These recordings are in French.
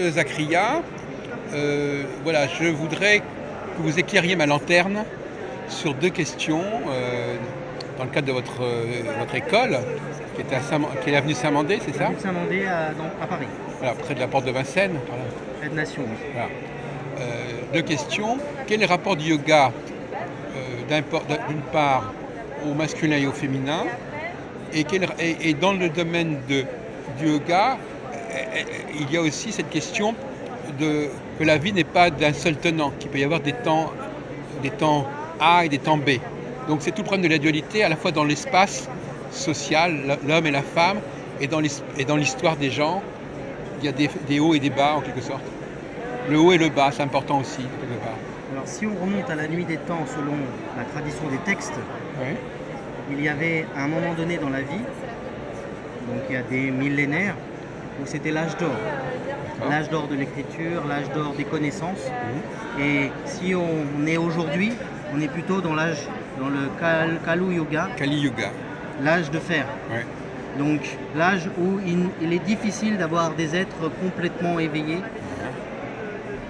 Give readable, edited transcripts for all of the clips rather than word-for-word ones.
Zachria, voilà, je voudrais que vous éclairiez ma lanterne sur deux questions dans le cadre de votre école, qui est avenue Saint-Mandé, c'est ça? Avenue Saint-Mandé à Paris, Voilà, près de la porte de Vincennes. Voilà. près de Nation, oui. Voilà. Deux questions. Quel est le rapport du yoga, d'une part, au masculin et au féminin, et dans le domaine du yoga, il y a aussi cette question que la vie n'est pas d'un seul tenant, qu'il peut y avoir des temps A et des temps B. Donc c'est tout le problème de la dualité, à la fois dans l'espace social, l'homme et la femme, et dans l'histoire des gens. Il y a des hauts et des bas, en quelque sorte. Le haut et le bas, c'est important aussi, quelque part. Alors si on remonte à la nuit des temps selon la tradition des textes, Oui. il y avait un moment donné dans la vie, donc il y a des millénaires, où c'était l'âge d'or. D'accord. L'âge d'or de l'écriture, l'âge d'or des connaissances. Mhm. Et si on est aujourd'hui, on est plutôt dans le Kalu Yoga, Kali Yuga. l'âge de fer. Oui. Donc l'âge où il est difficile d'avoir des êtres complètement éveillés,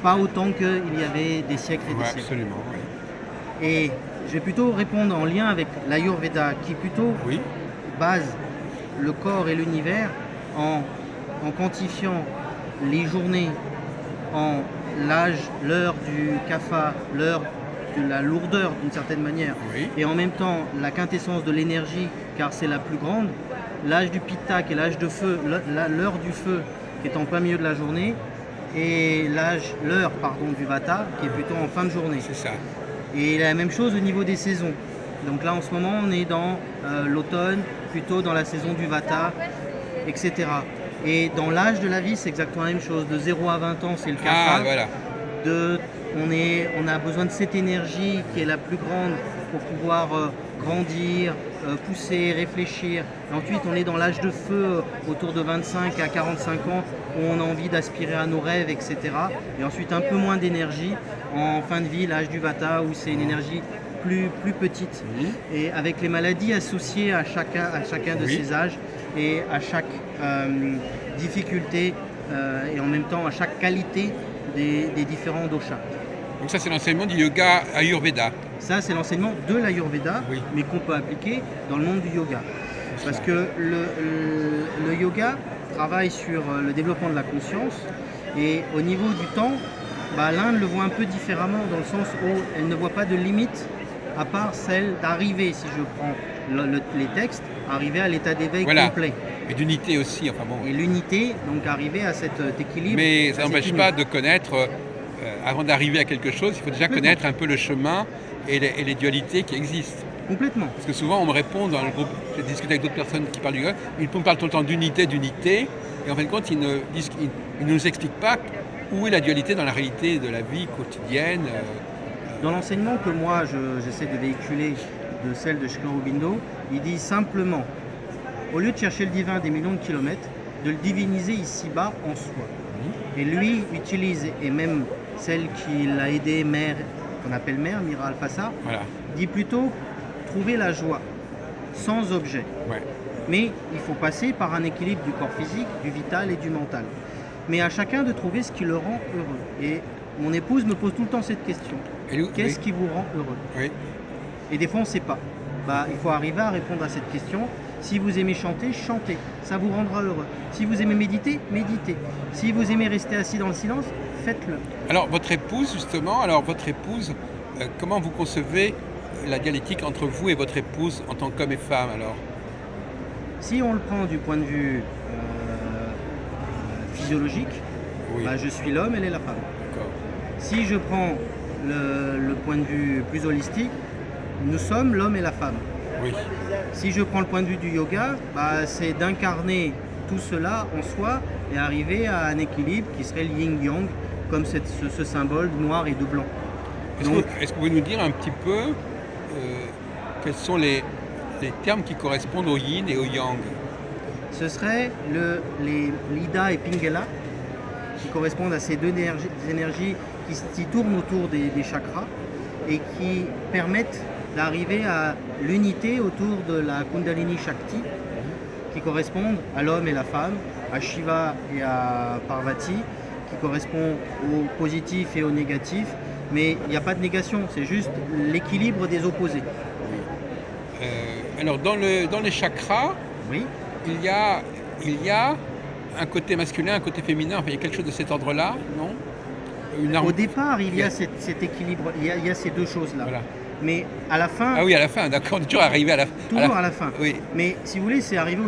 pas autant qu'il y avait des siècles et des Ouais, siècles. absolument. Oui. Et je vais plutôt répondre en lien avec l'Ayurveda qui plutôt Oui. base le corps et l'univers en quantifiant les journées en l'âge, l'heure du kapha, l'heure de la lourdeur d'une certaine manière, Oui. et en même temps la quintessence de l'énergie car c'est la plus grande, l'âge du pitta qui est l'âge de feu, l'heure du feu qui est en plein milieu de la journée, et l'heure du vata qui est plutôt en fin de journée. C'est ça. Et la même chose au niveau des saisons. Donc là en ce moment on est dans l'automne, plutôt dans la saison du vata, etc. Et dans l'âge de la vie c'est exactement la même chose. De 0 à 20 ans c'est le kapha. Ah, voilà. On a besoin de cette énergie qui est la plus grande pour pouvoir grandir, pousser, réfléchir. Et ensuite on est dans l'âge de feu autour de 25 à 45 ans où on a envie d'aspirer à nos rêves, etc. Et ensuite un peu moins d'énergie en fin de vie, l'âge du vata où c'est une énergie plus petite. Oui. Et avec les maladies associées à chacun de Oui. ces âges et à chaque difficulté et en même temps à chaque qualité des différents doshas. Donc ça, c'est l'enseignement du yoga Ayurveda. Ça, c'est l'enseignement de l'Ayurveda, Oui. mais qu'on peut appliquer dans le monde du yoga. C'est Parce ça. que le yoga travaille sur le développement de la conscience et au niveau du temps, l'Inde le voit un peu différemment dans le sens où elle ne voit pas de limite à part celle d'arriver, si je prends les textes, arriver à l'état d'éveil Voilà. complet. Et d'unité aussi, enfin bon. Et l'unité, donc arriver à cet équilibre. Mais à ça cette n'empêche unité. pas de connaître, avant d'arriver à quelque chose, il faut déjà connaître un peu le chemin et les dualités qui existent. Complètement. Parce que souvent, on me répond dans le groupe, j'ai discuté avec d'autres personnes qui parlent du yoga, ils me parlent tout le temps d'unité, et en fin de compte, ils ne nous expliquent pas où est la dualité dans la réalité de la vie quotidienne. Dans l'enseignement que moi j'essaie de véhiculer de celle de Sri Aurobindo, il dit simplement, au lieu de chercher le divin des millions de kilomètres, de le diviniser ici-bas en soi. Et lui utilise, et même celle qui l'a aidé, Mère, qu'on appelle Mère, Mira Alfassa, Voilà. dit plutôt trouver la joie sans objet. Ouais. Mais il faut passer par un équilibre du corps physique, du vital et du mental. Mais à chacun de trouver ce qui le rend heureux. Et mon épouse me pose tout le temps cette question. Et nous- Qu'est-ce oui. qui vous rend heureux? Oui. Et des fois on ne sait pas. Il faut arriver à répondre à cette question. Si vous aimez chanter, chantez. Ça vous rendra heureux. Si vous aimez méditer, méditez. Si vous aimez rester assis dans le silence, faites-le. Alors, votre épouse, justement, comment vous concevez la dialectique entre vous et votre épouse en tant qu'homme et femme, alors? Si on le prend du point de vue physiologique, Oui. je suis l'homme, elle est la femme. D'accord. Si je prends le point de vue plus holistique, nous sommes l'homme et la femme. Oui. Si je prends le point de vue du yoga, c'est d'incarner tout cela en soi et arriver à un équilibre qui serait le yin-yang, comme ce symbole de noir et de blanc. Est-ce Donc, que vous pouvez nous dire un petit peu quels sont les termes qui correspondent au yin et au yang? ce serait les Lida et Pingala, qui correspondent à ces deux énergies qui tournent autour des chakras et qui permettent d'arriver à l'unité autour de la Kundalini Shakti, qui correspondent à l'homme et la femme, à Shiva et à Parvati, qui correspond au positif et au négatif, mais il n'y a pas de négation, c'est juste l'équilibre des opposés. Alors dans les chakras, Oui. il y a un côté masculin, un côté féminin, enfin il y a quelque chose de cet ordre-là, non? Au départ, il y a cet équilibre, il y a ces deux choses-là. Voilà. Mais à la fin, Ah oui, à la fin, d'accord, on est toujours arrivé à la fin. toujours à la fin. Oui, Mais si vous voulez, c'est arrivé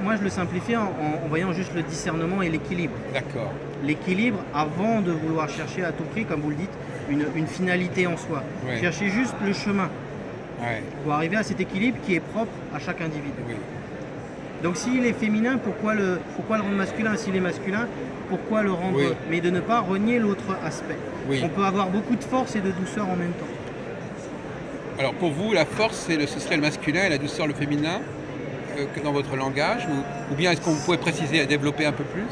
moi, je le simplifie en voyant juste le discernement et l'équilibre. d'accord. L'équilibre avant de vouloir chercher à tout prix, comme vous le dites, une finalité en soi. Oui. Chercher juste le chemin Ouais, pour arriver à cet équilibre qui est propre à chaque individu. oui. Donc s'il est féminin, pourquoi le rendre masculin? S'il est masculin, pourquoi le rendre... Oui. Mais de ne pas renier l'autre aspect. Oui. On peut avoir beaucoup de force et de douceur en même temps. Alors pour vous, la force, ce serait le masculin et la douceur le féminin que dans votre langage ou bien est-ce qu'on pourrait préciser, développer un peu plus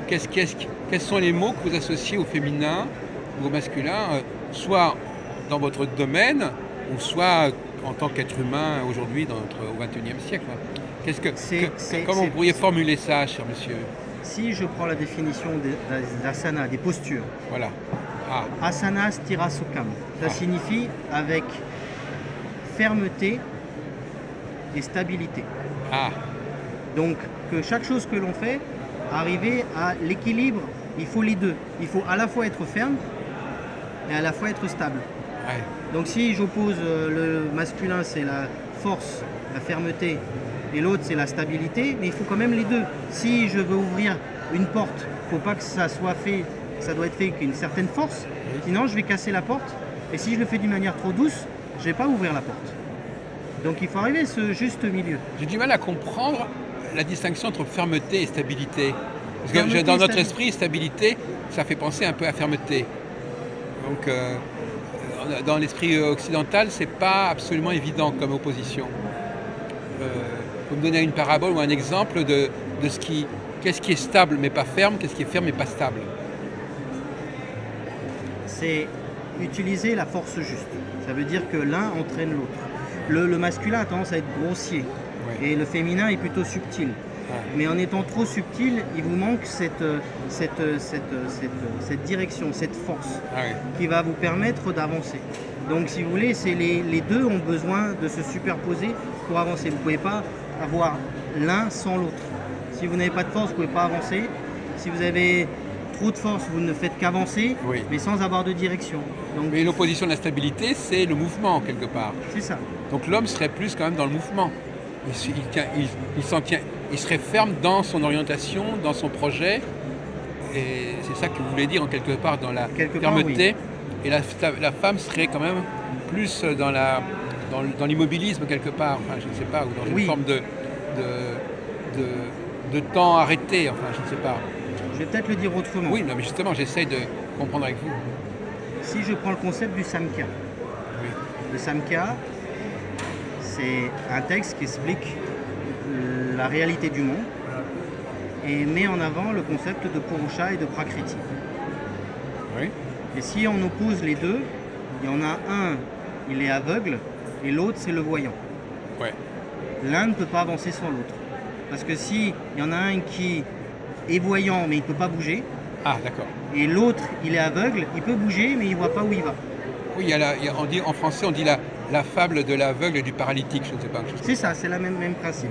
quels sont les mots que vous associez au féminin ou au masculin, soit dans votre domaine ou soit en tant qu'être humain aujourd'hui au XXIe siècle? Comment vous pourriez formuler ça, cher monsieur? Si je prends la définition des asanas, des postures, Voilà. Ah, asana stira sukham, ça Ah. signifie avec fermeté et stabilité. ah, Donc que chaque chose que l'on fait, arriver à l'équilibre, il faut les deux. Il faut à la fois être ferme et à la fois être stable. ouais, Donc si j'oppose le masculin, c'est la force, la fermeté, et l'autre c'est la stabilité, mais il faut quand même les deux. Si je veux ouvrir une porte, il ne faut pas que ça soit fait, ça doit être fait avec une certaine force, sinon je vais casser la porte, et si je le fais d'une manière trop douce, je ne vais pas ouvrir la porte. Donc il faut arriver à ce juste milieu. j'ai du mal à comprendre la distinction entre fermeté et stabilité. Parce que Fermeté dans et notre stabilité. esprit, stabilité, ça fait penser un peu à fermeté. Donc, dans l'esprit occidental, c'est pas absolument évident comme opposition. Vous me donnez une parabole ou un exemple de qu'est-ce qui est stable mais pas ferme, qu'est-ce qui est ferme mais pas stable. C'est utiliser la force juste. Ça veut dire que l'un entraîne l'autre. Le masculin a tendance à être grossier Ouais. et le féminin est plutôt subtil. Ouais. Mais en étant trop subtil, il vous manque cette direction, cette force Ah oui. qui va vous permettre d'avancer. Donc si vous voulez, les deux ont besoin de se superposer pour avancer. Vous ne pouvez pas avoir l'un sans l'autre. Si vous n'avez pas de force, vous ne pouvez pas avancer. Si vous avez trop de force, vous ne faites qu'avancer, Oui. mais sans avoir de direction. Donc Mais l'opposition de la stabilité, c'est le mouvement quelque part. c'est ça. Donc l'homme serait plus quand même dans le mouvement. Il s'en tient, il serait ferme dans son orientation, dans son projet. Et c'est ça que vous voulez dire en quelque part dans la Quelque part, fermeté. Et la femme serait quand même plus dans l'immobilisme quelque part, enfin, je ne sais pas, ou dans une Oui. forme de temps arrêté, enfin je ne sais pas. Je vais peut-être le dire autrement. Oui, non, mais justement, j'essaye de comprendre avec vous. Si je prends le concept du Samkhya. Oui. Le Samkhya, c'est un texte qui explique la réalité du monde et met en avant le concept de Purusha et de Prakriti. Oui. Et si on oppose les deux, il y en a un, il est aveugle, et l'autre, c'est le voyant. Ouais. L'un ne peut pas avancer sans l'autre. Parce que si il y en a un qui est voyant, mais il ne peut pas bouger, Ah, d'accord. et l'autre, il est aveugle, il peut bouger, mais il ne voit pas où il va. Oui, on dit, en français, on dit la fable de l'aveugle et du paralytique, je ne sais pas. quelque chose C'est ça, c'est le même principe.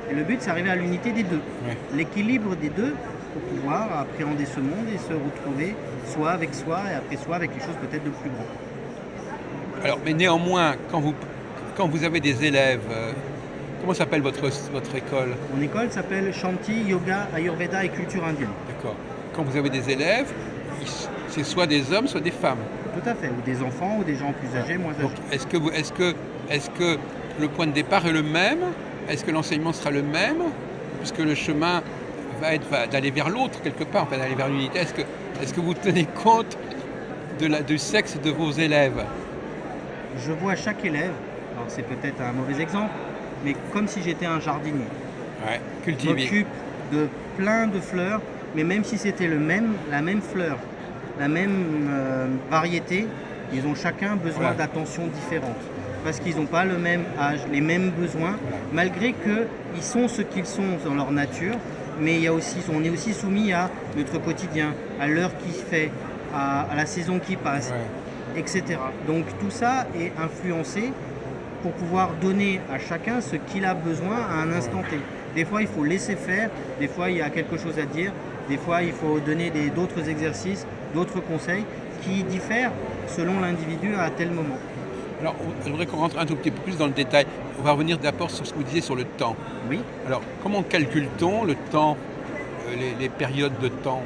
Et le but, c'est d'arriver à l'unité des deux. comme ça. Ouais. L'équilibre des deux pour pouvoir appréhender ce monde et se retrouver soit avec soi et après soi avec quelque chose peut-être de plus grand. Alors, mais néanmoins, quand vous avez des élèves, comment s'appelle votre école? Mon école s'appelle Shanti, Yoga, Ayurveda et Culture Indienne. D'accord. Quand vous avez des élèves, c'est soit des hommes, soit des femmes. Tout à fait, ou des enfants, ou des gens plus âgés, moins Donc, âgés. est-ce que le point de départ est le même? Est-ce que l'enseignement sera le même? Puisque le chemin va d'aller vers l'autre quelque part, enfin d'aller vers l'unité. Est-ce que vous tenez compte du sexe de vos élèves? Je vois chaque élève, alors c'est peut-être un mauvais exemple, mais comme si j'étais un jardinier. Ouais, Je cultivé. m'occupe de plein de fleurs, mais même si c'était la même fleur, la même variété, ils ont chacun besoin Voilà. d'attention différente. Parce qu'ils n'ont pas le même âge, les mêmes besoins, Voilà. malgré qu'ils sont ce qu'ils sont dans leur nature, mais on est aussi soumis à notre quotidien, à l'heure qui fait, à la saison qui passe, Ouais. etc. Donc tout ça est influencé pour pouvoir donner à chacun ce qu'il a besoin à un instant T. Des fois, il faut laisser faire, des fois, il y a quelque chose à dire, des fois, il faut donner d'autres exercices, d'autres conseils qui diffèrent selon l'individu à tel moment. Alors, je voudrais qu'on rentre un tout petit peu plus dans le détail. On va revenir d'abord sur ce que vous disiez sur le temps. Oui. Alors, comment calcule-t-on le temps, les périodes de temps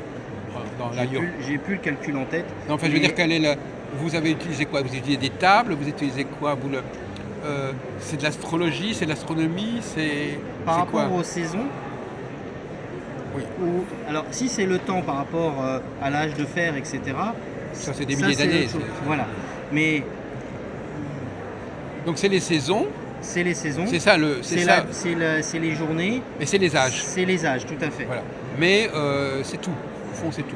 dans la yoga? J'ai plus le calcul en tête. Non, enfin, je veux dire, vous avez utilisé quoi? Vous utilisez des tables? Vous utilisez quoi? C'est de l'astrologie? C'est de l'astronomie? Par c'est quoi? rapport aux saisons, Oui. alors si c'est le temps par rapport à l'âge de fer, etc. Ça, c'est des milliers d'années. Voilà. Mais Donc, c'est les saisons. c'est les saisons. C'est ça C'est les journées. Mais c'est les âges. C'est les âges, tout à fait. Voilà. Mais c'est tout. Au fond, c'est tout.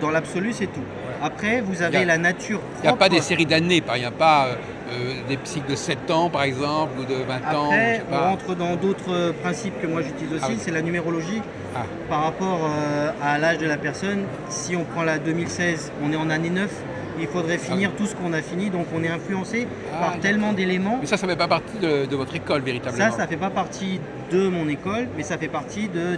Dans l'absolu, c'est tout. Ouais. Après, vous Il y avez a- la nature propre. Il n'y a pas des séries d'années. Il n'y a pas des cycles de 7 ans, par exemple, ou de 20 ans. Je Après, sais on pas. rentre dans d'autres principes que moi j'utilise aussi, Ah oui. c'est la numérologie. Ah. Par rapport à l'âge de la personne, si on prend la 2016, on est en année 9, il faudrait finir tout ce qu'on a fini, donc on est influencé par d'accord. tellement d'éléments. Mais ça ne fait pas partie de votre école, véritablement. Ça fait pas partie de mon école, mais ça fait partie de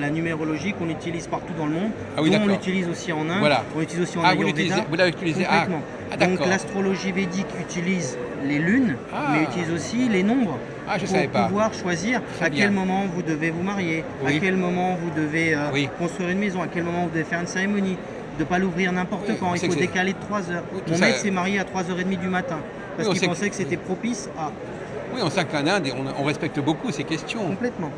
la numérologie qu'on utilise partout dans le monde. Ah oui, dont on d'accord. l'utilise aussi en Inde, Voilà. on l'utilise aussi en Ah, vous Ayurveda. l'avez utilisé. Complètement. Ah, Donc d'accord. l'astrologie védique utilise les lunes, Ah. mais utilise aussi les nombres Ah, je pour savais pas. pouvoir choisir Très à bien. quel moment vous devez vous marier, Oui. à quel moment vous devez Oui. construire une maison, à quel moment vous devez faire une cérémonie, de ne pas l'ouvrir n'importe Oui, quand, on il sait faut que c'est- décaler de 3 heures. Oui, tout Mon ça- maître s'est marié à 3h30 du matin parce Oui, on qu'il sait pensait que- que c'était propice à... Oui, on sait qu'en Inde, on respecte beaucoup ces questions. Complètement.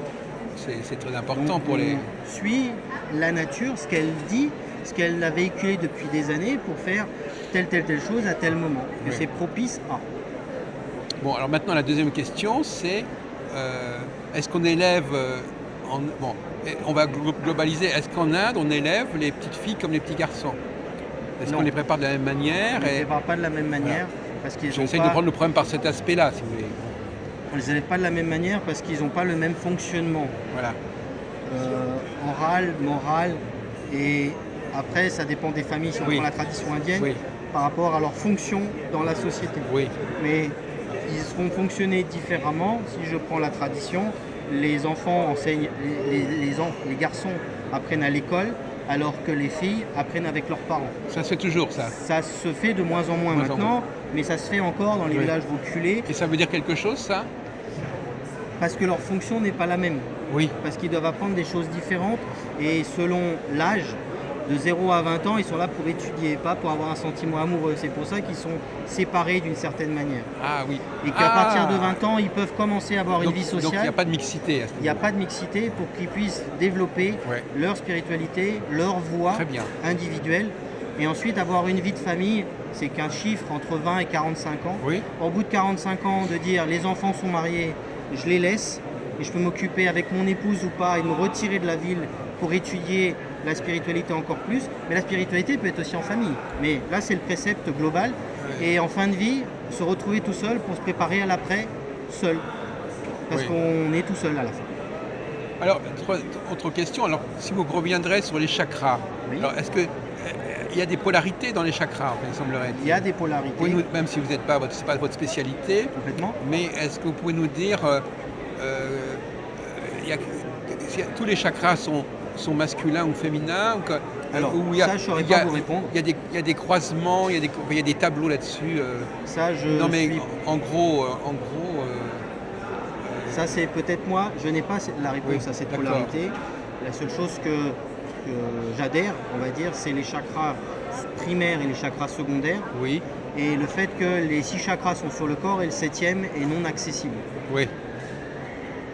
C'est très important Donc, pour les... on suit la nature, ce qu'elle dit, ce qu'elle a véhiculé depuis des années pour faire telle chose à tel moment, que Oui. c'est propice à. Bon, alors maintenant, la deuxième question, c'est est-ce qu'on élève... bon, on va globaliser. Est-ce qu'en Inde, on élève les petites filles comme les petits garçons? Est-ce Non. qu'on les prépare de la même manière? On ne les prépare pas de la même manière parce qu'ils ont J'essaie de pas... prendre le problème par cet aspect-là, si vous voulez. On les élève pas de la même manière parce qu'ils n'ont pas le même fonctionnement Voilà. oral, moral, et après ça dépend des familles si on Oui. prend la tradition indienne Oui, par rapport à leur fonction dans la société. oui. Mais ils vont fonctionner différemment. Si je prends la tradition, les enfants enseignent, les garçons apprennent à l'école alors que les filles apprennent avec leurs parents. Ça se fait toujours, ça. Ça se fait de moins en moins De moins en maintenant, mais ça se fait encore dans les Oui. villages reculés Et ça veut dire quelque chose, ça? parce que leur fonction n'est pas la même. Oui. Parce qu'ils doivent apprendre des choses différentes et selon l'âge, de 0 à 20 ans, ils sont là pour étudier, pas pour avoir un sentiment amoureux. C'est pour ça qu'ils sont séparés d'une certaine manière. Ah oui. Et qu'à partir de 20 ans, ils peuvent commencer à avoir une vie Donc il n'y sociale. a pas de mixité à ce Il n'y a pas de mixité pour qu'ils puissent développer Ouais. leur spiritualité, leur voie Très bien. individuelle. Et ensuite, avoir une vie de famille, c'est qu'un chiffre entre 20 et 45 ans. Oui. Au bout de 45 ans, de dire les enfants sont mariés, je les laisse et je peux m'occuper avec mon épouse ou pas et me retirer de la ville pour étudier la spiritualité encore plus. Mais la spiritualité peut être aussi en famille. Mais là, c'est le précepte global. Ouais. Et en fin de vie, se retrouver tout seul pour se préparer à l'après, seul. Parce Oui. qu'on est tout seul à la fin. Alors, autre question. Alors, si vous reviendrez sur les chakras, Oui. alors est-ce que il y a des polarités dans les chakras, enfin, il semblerait. Il y a des polarités, Même si vous n'êtes pas c'est pas votre spécialité, complètement. mais est-ce que vous pouvez nous dire, il y a- tous les chakras sont masculins ou féminins ou Alors, ou il y a- ça, je ne saurais il y a- pas vous répondre. Il y a des croisements, il y a des tableaux là-dessus. Ça, je Non mais suis... en gros, Ça, c'est peut-être moi. Je n'ai pas la réponse Oui, à cette d'accord. polarité. La seule chose que j'adhère, on va dire, c'est les chakras primaires et les chakras secondaires. oui, Et le fait que les 6 chakras sont sur le corps et le 7e est non accessible. oui.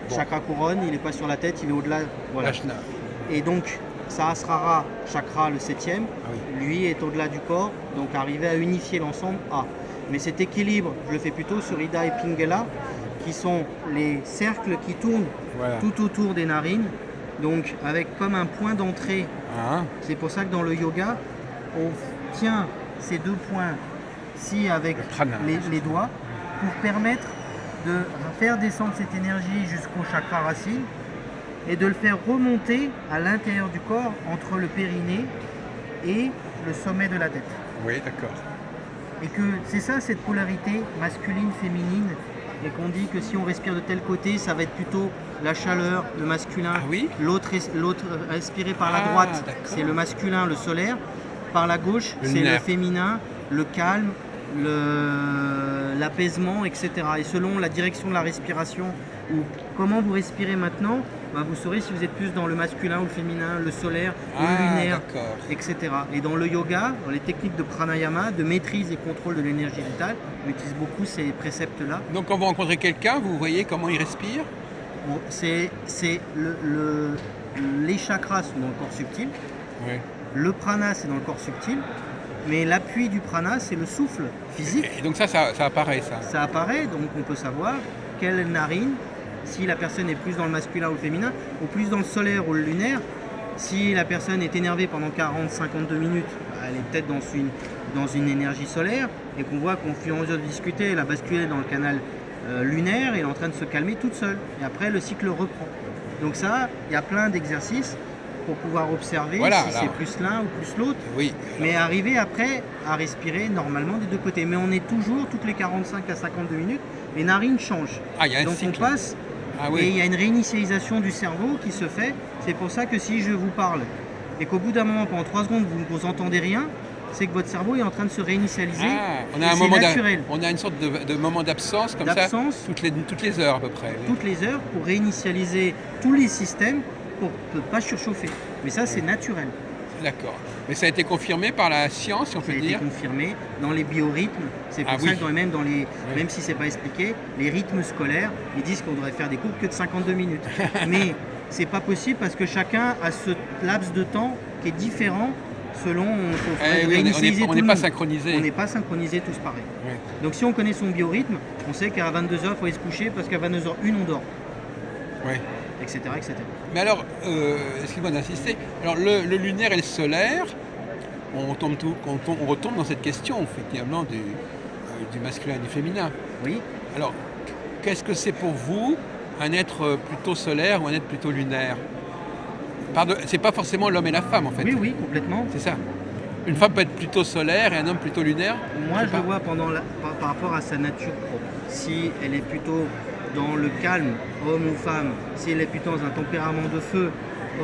Bon. Chakra couronne, il n'est pas sur la tête, il est au-delà. Voilà. Lashna. Et donc, Sahasrara, chakra le 7e, Ah oui. lui est au-delà du corps, donc arriver à unifier l'ensemble A. Mais cet équilibre, je le fais plutôt sur Ida et Pingala, qui sont les cercles qui tournent Voilà. tout autour des narines, donc avec comme un point d'entrée. Hein, C'est pour ça que dans le yoga, on tient ces 2 points-ci avec Le prana. les doigts pour permettre de faire descendre cette énergie jusqu'au chakra racine et de le faire remonter à l'intérieur du corps entre le périnée et le sommet de la tête. Oui, d'accord. Et que c'est ça, cette polarité masculine-féminine, et qu'on dit que si on respire de tel côté, ça va être plutôt la chaleur, le masculin. Ah oui? L'autre respiré par la Ah, droite, d'accord. c'est le masculin, le solaire. Par la gauche, Le c'est le lunaire. féminin, le calme, l'apaisement, etc. Et selon la direction de la respiration ou comment vous respirez maintenant, bah, vous saurez si vous êtes plus dans le masculin ou le féminin, le solaire ou le Ah, lunaire, d'accord. etc. Et dans le yoga, dans les techniques de pranayama, de maîtrise et contrôle de l'énergie vitale, on utilise beaucoup ces préceptes-là. Donc quand vous rencontrez quelqu'un, vous voyez comment il respire? Bon, les chakras sont dans le corps subtil, Oui. le prana c'est dans le corps subtil, mais l'appui du prana c'est le souffle physique. Et donc ça apparaît, ça. Ça apparaît, donc on peut savoir quelle narine, si la personne est plus dans le masculin ou le féminin, ou plus dans le solaire ou le lunaire. Si la personne est énervée pendant 40-52 minutes, elle est peut-être dans une énergie solaire, et qu'on voit qu'au fur et à mesure de discuter, elle a basculé dans le canal lunaire et elle est en train de se calmer toute seule. Et après, le cycle reprend. Donc ça, il y a plein d'exercices pour pouvoir observer Voilà, si là. c'est plus l'un ou plus l'autre. Oui. Mais arriver après à respirer normalement des deux côtés. Mais on est toujours, toutes les 45 à 52 minutes, les narines changent. Ah, il y a un Donc cycle. on passe Ah et il oui. y a une réinitialisation du cerveau qui se fait. C'est pour ça que si je vous parle et qu'au bout d'un moment, pendant 3 secondes, vous n'entendez rien, c'est que votre cerveau est en train de se réinitialiser. Ah, on Et a un c'est moment naturel. on a une sorte de moment d'absence comme ça, D'absence. toutes les heures à peu près. Oui. Toutes les heures pour réinitialiser tous les systèmes pour ne pas surchauffer. Mais ça, c'est naturel. D'accord. Mais ça a été confirmé par la science, si on Ça peut a été dire. confirmé dans les biorhythmes. C'est pour Ah ça oui. que même si c'est pas expliqué, les rythmes scolaires, ils disent qu'on devrait faire des cours que de 52 minutes. Mais c'est pas possible parce que chacun a ce laps de temps qui est différent selon. Eh oui, on n'est pas synchronisé. On n'est pas synchronisés tous pareil. Oui. Donc si on connaît son biorhythme, on sait qu'à 22h, il faut aller se coucher parce qu'à 22h01, on dort, Oui. etc. etc. Mais alors, excuse-moi d'insister, alors le lunaire et le solaire, on retombe dans cette question effectivement du masculin et du féminin. Oui. Alors, qu'est-ce que c'est pour vous un être plutôt solaire ou un être plutôt lunaire? C'est pas forcément l'homme et la femme en fait. Oui, oui, complètement. C'est ça. Une femme peut être plutôt solaire et un homme plutôt lunaire. Moi, sais je pas. le vois par rapport à sa nature propre. Si elle est plutôt dans le calme, homme ou femme, si elle est plutôt dans un tempérament de feu,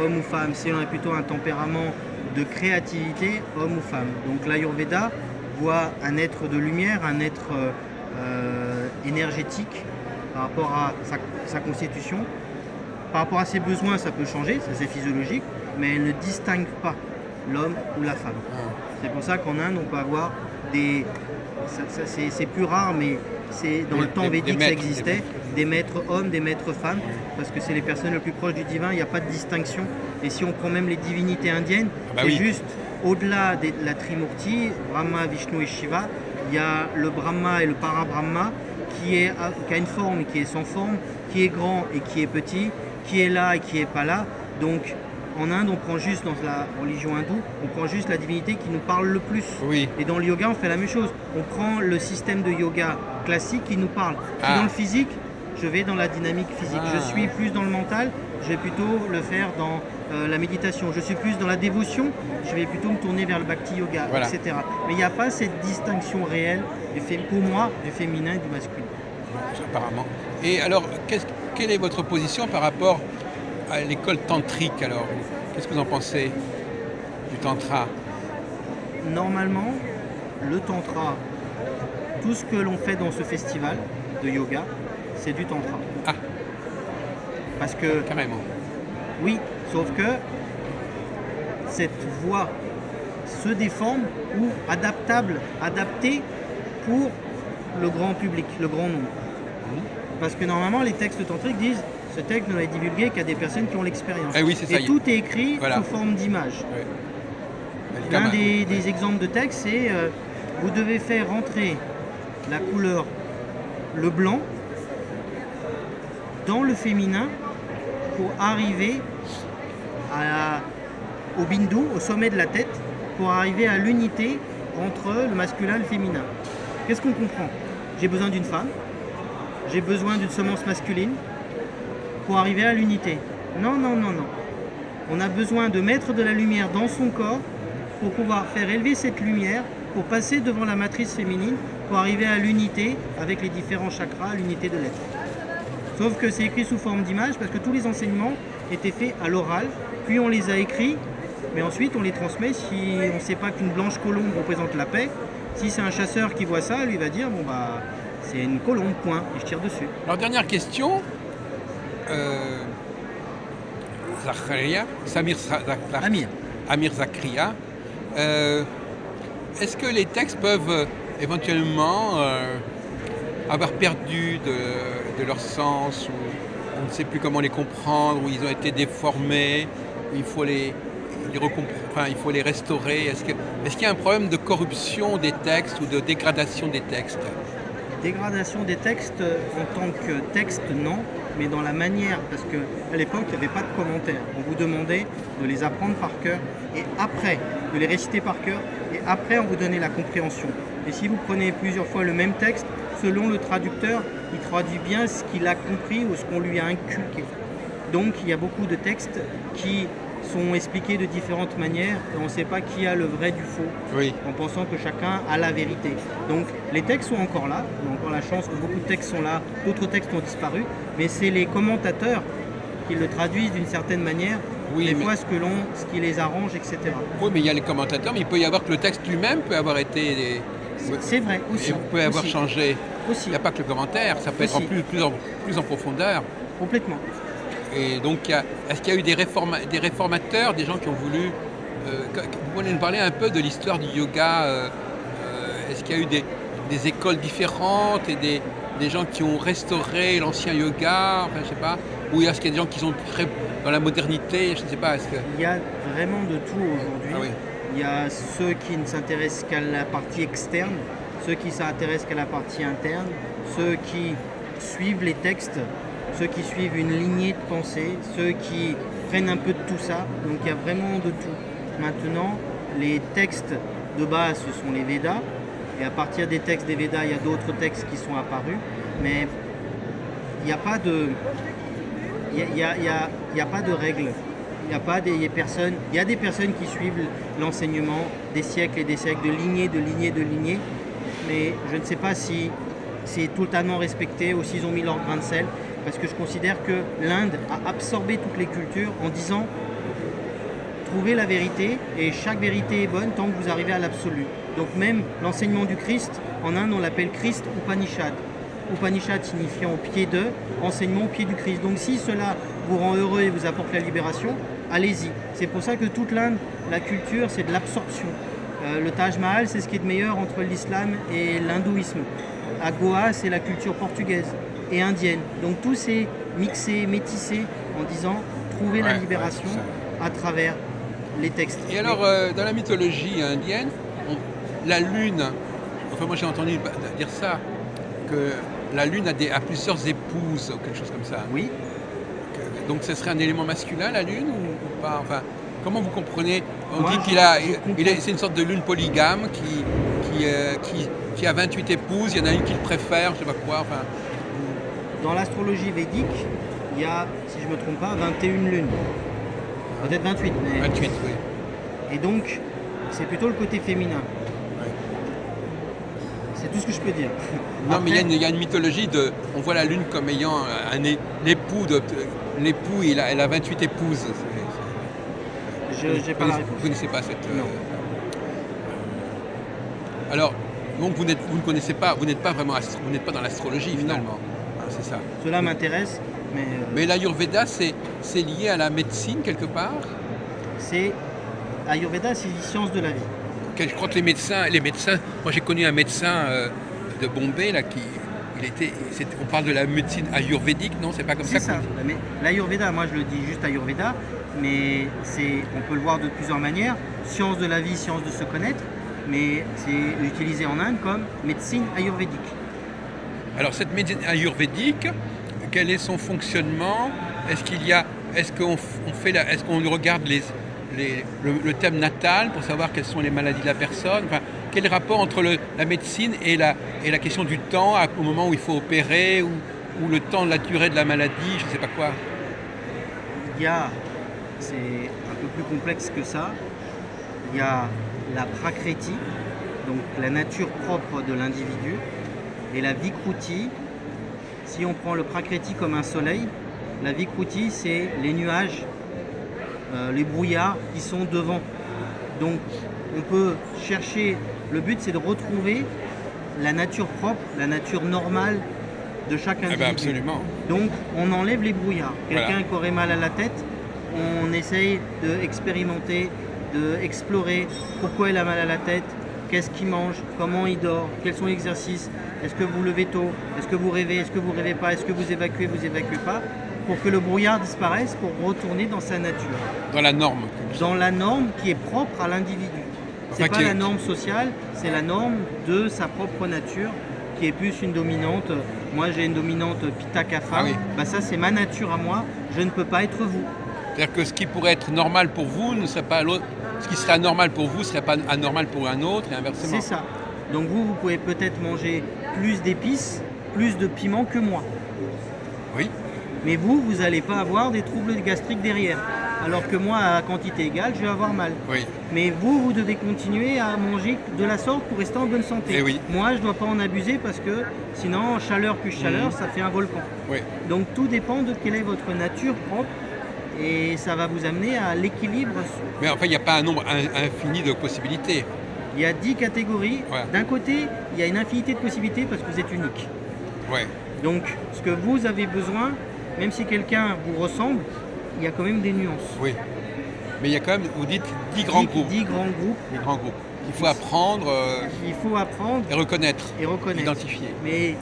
homme ou femme, si elle a plutôt un tempérament de créativité, homme ou femme. Donc l'Ayurveda voit un être de lumière, un être énergétique par rapport à sa constitution. Par rapport à ses besoins, ça peut changer, ça c'est physiologique, mais elle ne distingue pas l'homme ou la femme. Ah. C'est pour ça qu'en Inde, on peut avoir des... c'est plus rare, mais c'est dans Oui, le temps des védique, ça maîtres, existait. Des maîtres hommes, des maîtres femmes, parce que c'est les personnes les plus proches du divin, il n'y a pas de distinction. Et si on prend même les divinités indiennes, Ah bah c'est oui. juste au-delà de la Trimurti, Brahma, Vishnu et Shiva, il y a le Brahma et le Parabrahma qui a une forme et qui est sans forme, qui est grand et qui est petit, qui est là et qui n'est pas là. Donc en Inde, on prend juste, dans la religion hindoue, on prend juste la divinité qui nous parle le plus. Oui. Et dans le yoga, on fait la même chose. On prend le système de yoga classique qui nous parle. Ah. Dans le physique, je vais dans la dynamique physique. Ah. Je suis plus dans le mental, je vais plutôt le faire dans la méditation. Je suis plus dans la dévotion, je vais plutôt me tourner vers le bhakti yoga, Voilà. etc. Mais il n'y a pas cette distinction réelle, pour moi, du féminin et du masculin. Apparemment. Et alors, quelle est votre position par rapport à l'école tantrique alors? Qu'est-ce que vous en pensez du tantra? Normalement, le tantra, tout ce que l'on fait dans ce festival de yoga, c'est du tantra. Ah, Parce que, carrément. oui, sauf que cette voie se déforme ou adaptée pour le grand public, le grand nombre. Parce que normalement, les textes tantriques disent ce texte ne l'a divulgué qu'à des personnes qui ont l'expérience. Eh oui, c'est ça. Et tout est écrit Voilà. sous forme d'image. Ouais. L'un Comme des exemples de texte, c'est vous devez faire rentrer la couleur, le blanc, dans le féminin pour arriver au bindu, au sommet de la tête, pour arriver à l'unité entre le masculin et le féminin. Qu'est-ce qu'on comprend? J'ai besoin d'une femme, j'ai besoin d'une semence masculine pour arriver à l'unité. Non, non, non, non. On a besoin de mettre de la lumière dans son corps pour pouvoir faire élever cette lumière, pour passer devant la matrice féminine, pour arriver à l'unité avec les différents chakras, l'unité de l'être. Sauf que c'est écrit sous forme d'image parce que tous les enseignements étaient faits à l'oral, puis on les a écrits, mais ensuite on les transmet. Si on ne sait pas qu'une blanche colombe représente la paix, si c'est un chasseur qui voit ça, lui va dire bon bah c'est une colombe, point, et je tire dessus. Alors, dernière question. Zakaria, Amir Zakaria. Est-ce que les textes peuvent éventuellement avoir perdu de leur sens, ou on ne sait plus comment les comprendre, ou ils ont été déformés, ou il faut il faut les restaurer? Est-ce qu'il y a un problème de corruption des textes ou de dégradation des textes? Dégradation des textes en tant que texte, non, mais dans la manière, parce qu'à l'époque, il n'y avait pas de commentaires. On vous demandait de les apprendre par cœur, et après, de les réciter par cœur, et après, on vous donnait la compréhension. Et si vous prenez plusieurs fois le même texte, selon le traducteur, il traduit bien ce qu'il a compris ou ce qu'on lui a inculqué. Donc, il y a beaucoup de textes qui sont expliqués de différentes manières et on ne sait pas qui a le vrai du faux, Oui. en pensant que chacun a la vérité. Donc les textes sont encore là, on a encore la chance que beaucoup de textes sont là, d'autres textes ont disparu, mais c'est les commentateurs qui le traduisent d'une certaine manière, Oui, des mais- fois ce qui les arrange, etc. Oui, mais il y a les commentateurs, mais il peut y avoir que le texte lui-même peut avoir été... C'est vrai aussi. Et vous pouvez avoir aussi, changé. aussi, Il n'y a pas que le commentaire, ça peut être Aussi. plus en profondeur. complètement. Et donc, est-ce qu'il y a eu des réformateurs, des gens qui ont voulu... vous pouvez nous parler un peu de l'histoire du yoga. Est-ce qu'il y a eu des écoles différentes et des gens qui ont restauré l'ancien yoga, enfin, je sais pas. Ou est-ce qu'il y a des gens qui sont très dans la modernité, je ne sais pas. Est-ce que... Il y a vraiment de tout aujourd'hui. Ah oui. Il y a ceux qui ne s'intéressent qu'à la partie externe, ceux qui s'intéressent qu'à la partie interne, ceux qui suivent les textes, ceux qui suivent une lignée de pensée, ceux qui prennent un peu de tout ça. Donc il y a vraiment de tout. Maintenant, les textes de base, ce sont les Védas. Et à partir des textes des Védas, il y a d'autres textes qui sont apparus. Mais il n'y a pas de... Il y a pas de règles. Il y a des personnes qui suivent l'enseignement des siècles et des siècles, de lignée, mais je ne sais pas si c'est totalement respecté ou s'ils ont mis leur grain de sel, parce que je considère que l'Inde a absorbé toutes les cultures en disant trouvez la vérité et chaque vérité est bonne tant que vous arrivez à l'absolu. Donc même l'enseignement du Christ, en Inde on l'appelle Christ Upanishad. Upanishad signifiant au pied de, enseignement au pied du Christ. Donc si cela vous rend heureux et vous apporte la libération, allez-y. C'est pour ça que toute l'Inde, la culture, c'est de l'absorption. Le Taj Mahal, c'est ce qui est de meilleur entre l'islam et l'hindouisme. À Goa, c'est la culture portugaise et indienne. Donc tout s'est mixé, métissé en disant trouver la Ouais, libération ouais, c'est à travers les textes. Et alors, dans la mythologie indienne, la lune, enfin moi j'ai entendu dire ça, que la lune a plusieurs épouses ou quelque chose comme ça. Oui, Donc ce serait un élément masculin, la lune, ou pas? Enfin, comment vous comprenez? On Moi, dit je c'est une sorte de lune polygame qui a 28 épouses, il y en a une qu'il préfère, je sais pas quoi. Enfin, dans l'astrologie védique, il y a, si je ne me trompe pas, 21 lunes. Peut-être 28, mais... 28, oui. Et donc, c'est plutôt le côté féminin. Ouais. C'est tout ce que je peux dire. Non, mais Après, il y a une mythologie on voit la lune comme ayant l'époux, elle a 28 épouses. je n'ai pas la réponse. Vous connaissez pas cette... Non. Alors, donc vous ne connaissez pas, vous n'êtes pas vraiment, vous n'êtes pas dans l'astrologie finalement. Ah, c'est ça. Cela m'intéresse, mais Mais l'Ayurveda, c'est lié à la médecine quelque part. c'est... Ayurveda, c'est les sciences de la vie. Je crois que les médecins, moi j'ai connu un médecin de Bombay là on parle de la médecine ayurvédique, non? C'est pas comme C'est ça. ça. Mais l'Ayurveda, moi je le dis juste Ayurveda, mais on peut le voir de plusieurs manières. Science de la vie, science de se connaître, mais c'est utilisé en Inde comme médecine ayurvédique. Alors cette médecine ayurvédique, quel est son fonctionnement? Est-ce qu'on regarde le thème natal pour savoir quelles sont les maladies de la personne? Enfin, quel est le rapport entre la médecine et la question du temps au moment où il faut opérer ou le temps, la durée de la maladie, je ne sais pas quoi? Il y a, c'est un peu plus complexe que ça, il y a la prakriti, donc la nature propre de l'individu, et la vikruti. Si on prend le prakriti comme un soleil, la vikruti c'est les nuages, les brouillards qui sont devant. Donc on peut chercher, le but c'est de retrouver la nature propre, la nature normale de chaque individu. Absolument. Donc on enlève les brouillards. Quelqu'un Voilà. qui aurait mal à la tête, on essaye d'expérimenter, d'explorer pourquoi il a mal à la tête, qu'est-ce qu'il mange, comment il dort, quels sont les exercices, est-ce que vous levez tôt, est-ce que vous rêvez, est-ce que vous rêvez pas, est-ce que vous évacuez pas, pour que le brouillard disparaisse, pour retourner dans sa nature. Dans la norme. Dans la norme qui est propre à l'individu. C'est Enfin, pas la norme sociale, c'est la norme de sa propre nature qui est plus une dominante. Moi j'ai une dominante Pitta Kapha, Ah oui. Bah, ça c'est ma nature à moi, je ne peux pas être vous. C'est-à-dire que ce qui pourrait être normal pour vous ne serait pas l'autre. Ce qui serait anormal pour vous ne serait pas anormal pour un autre et inversement. C'est ça. Donc vous pouvez peut-être manger plus d'épices, plus de piments que moi. Oui. Mais vous n'allez pas avoir des troubles gastriques derrière. Alors que moi, à quantité égale, je vais avoir mal. Oui. Mais vous devez continuer à manger de la sorte pour rester en bonne santé. Eh oui. Moi, je ne dois pas en abuser parce que sinon, chaleur plus chaleur, ça fait un volcan. Oui. Donc tout dépend de quelle est votre nature propre et ça va vous amener à l'équilibre. Mais enfin, il n'y a pas un nombre infini de possibilités. Il y a 10 catégories. Ouais. D'un côté, il y a une infinité de possibilités parce que vous êtes unique. Ouais. Donc, ce que vous avez besoin, même si quelqu'un vous ressemble, il y a quand même des nuances. Oui. Mais il y a quand même, vous dites, 10 grands groupes. 10 grands groupes. Des grands groupes. Il faut apprendre Il faut apprendre et reconnaître, et reconnaître. identifier. Mais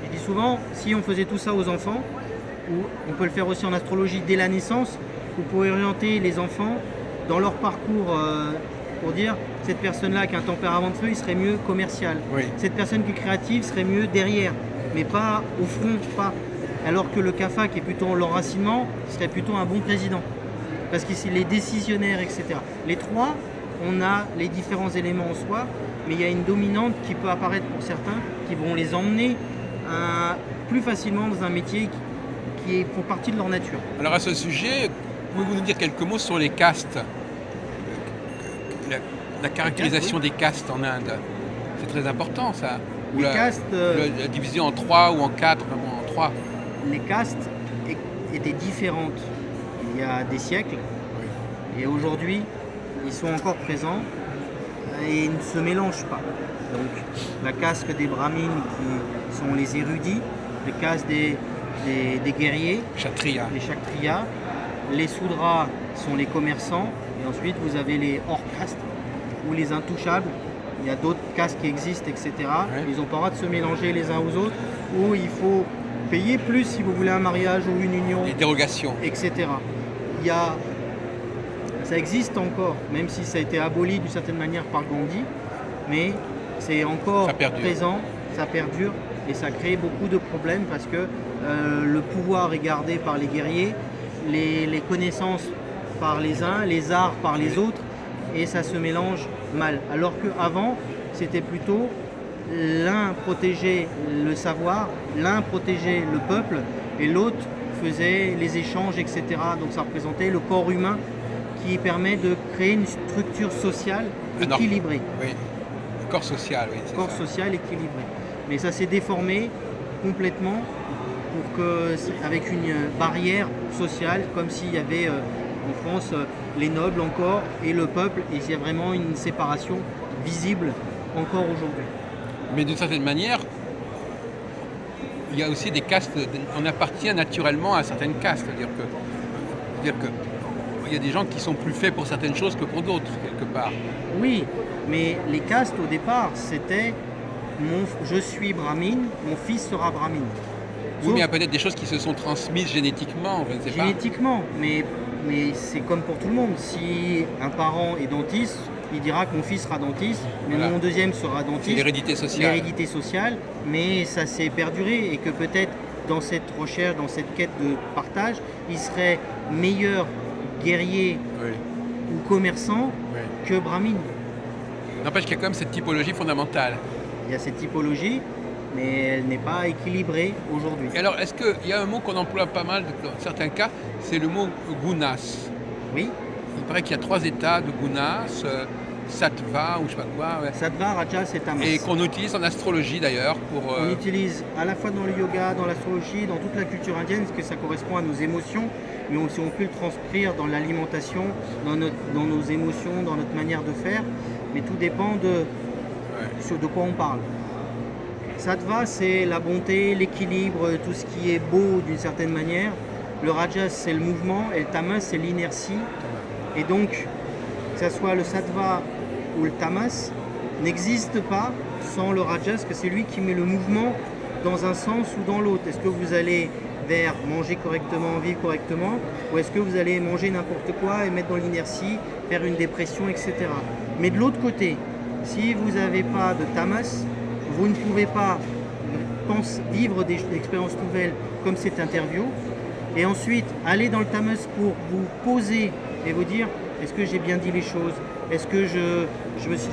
je dis souvent, si on faisait tout ça aux enfants, ou on peut le faire aussi en astrologie dès la naissance, vous pouvez orienter les enfants dans leur parcours pour dire cette personne-là qui a un tempérament de feu, il serait mieux commercial. Oui. Cette personne qui est créative serait mieux derrière, mais pas au front, pas. Alors que le Kapha qui est plutôt l'enracinement serait plutôt un bon président. Parce qu'il est décisionnaire, etc. Les trois, on a les différents éléments en soi, mais il y a une dominante qui peut apparaître pour certains, qui vont les emmener plus facilement dans un métier qui font partie de leur nature. Alors à ce sujet, pouvez-vous nous dire quelques mots sur les castes? La caractérisation des castes en Inde, c'est très important ça. Ou Les castes, la division en 3 ou en 4, vraiment en 3. les castes étaient différentes il y a des siècles, et aujourd'hui, ils sont encore présents et ils ne se mélangent pas. Donc, la caste des brahmines qui sont les érudits, la caste des guerriers, Kshatriya. les kshatriyas, les soudras sont les commerçants, et ensuite vous avez les hors-castes ou les intouchables. Il y a d'autres castes qui existent, etc. Ouais. Ils n'ont pas le droit de se mélanger les uns aux autres, ou il faut payer plus si vous voulez un mariage ou une union, Les dérogations. etc. Ça existe encore, même si ça a été aboli d'une certaine manière par Gandhi, mais c'est encore Ça perdure. présent, ça perdure, et ça crée beaucoup de problèmes parce que le pouvoir est gardé par les guerriers, les connaissances par les uns, les arts par les autres, et ça se mélange mal. Alors qu'avant, c'était plutôt l'un protégeait le savoir, l'un protégeait le peuple, et l'autre faisait les échanges, etc. Donc ça représentait le corps humain qui permet de créer une structure sociale équilibrée. Oui. Le corps social, oui. Corps ça. social équilibré. Mais ça s'est déformé complètement avec une barrière sociale, comme s'il y avait en France les nobles encore et le peuple, et il y a vraiment une séparation visible encore aujourd'hui. Mais d'une certaine manière, il y a aussi des castes, on appartient naturellement à certaines castes. C'est-à-dire que il y a des gens qui sont plus faits pour certaines choses que pour d'autres, quelque part. Oui, mais les castes au départ, c'était je suis brahmine, mon fils sera brahmine. Oui, mais il y a peut-être des choses qui se sont transmises génétiquement, je ne sais pas. Génétiquement, mais c'est comme pour tout le monde. Si un parent est dentiste, il dira que mon fils sera dentiste, mais Voilà. mon deuxième sera C'est dentiste. l'hérédité sociale. L'hérédité sociale, mais ça s'est perduré, et que peut-être dans cette recherche, dans cette quête de partage, il serait meilleur guerrier Oui, ou commerçant oui. que brahmine. N'empêche qu'il y a quand même cette typologie fondamentale. Il y a cette typologie, mais elle n'est pas équilibrée aujourd'hui. Et alors, est-ce qu'il y a un mot qu'on emploie pas mal dans certains cas, c'est le mot gunas. Oui, Il paraît qu'il y a 3 états de gunas, sattva ou je sais pas quoi, ouais. sattva, rajas et tamas. Et qu'on utilise en astrologie d'ailleurs pour... On utilise à la fois dans le yoga, dans l'astrologie, dans toute la culture indienne, parce que ça correspond à nos émotions, mais aussi on peut le transcrire dans l'alimentation, dans nos émotions, dans notre manière de faire, mais tout dépend de quoi on parle. Sattva, c'est la bonté, l'équilibre, tout ce qui est beau d'une certaine manière. Le rajas, c'est le mouvement, et le tamas, c'est l'inertie. Et donc, que ce soit le sattva ou le tamas, n'existe pas sans le rajas, parce que c'est lui qui met le mouvement dans un sens ou dans l'autre. Est-ce que vous allez vers manger correctement, vivre correctement, ou est-ce que vous allez manger n'importe quoi et mettre dans l'inertie, faire une dépression, etc. Mais de l'autre côté, si vous n'avez pas de tamas, vous ne pouvez pas vivre des expériences nouvelles comme cette interview, et ensuite aller dans le tamas pour vous poser et vous dire est-ce que j'ai bien dit les choses, est-ce que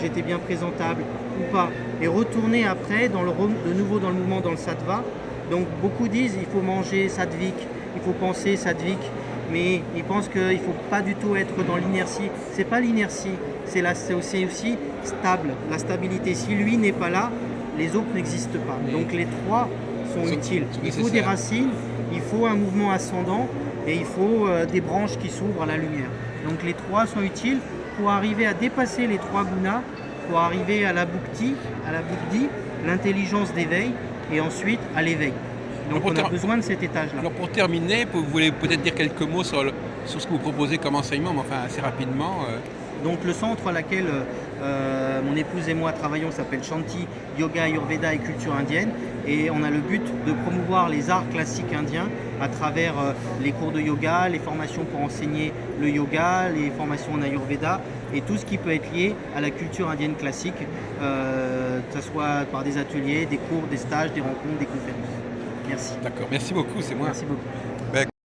j'étais bien présentable ou pas, et retourner après de nouveau dans le mouvement, dans le sattva. Donc beaucoup disent il faut manger sattvique, il faut penser sattvique, mais ils pensent qu'il ne faut pas du tout être dans l'inertie. C'est pas l'inertie, c'est aussi stable, la stabilité. Si lui n'est pas là, les autres n'existent pas. Donc les trois sont utiles. Il faut des racines, il faut un mouvement ascendant et il faut des branches qui s'ouvrent à la lumière. Donc les trois sont utiles pour arriver à dépasser les 3 gunas, pour arriver à la bhukti, l'intelligence d'éveil, et ensuite à l'éveil. Donc on a besoin de cet étage-là. Alors pour terminer, vous voulez peut-être dire quelques mots sur ce que vous proposez comme enseignement, mais enfin assez rapidement. Donc le centre à laquelle mon épouse et moi travaillons s'appelle Shanti Yoga, Ayurveda et Culture Indienne, et on a le but de promouvoir les arts classiques indiens à travers les cours de yoga, les formations pour enseigner le yoga, les formations en Ayurveda et tout ce qui peut être lié à la culture indienne classique, que ce soit par des ateliers, des cours, des stages, des rencontres, des conférences. Merci. D'accord, merci beaucoup, c'est moi. Merci beaucoup.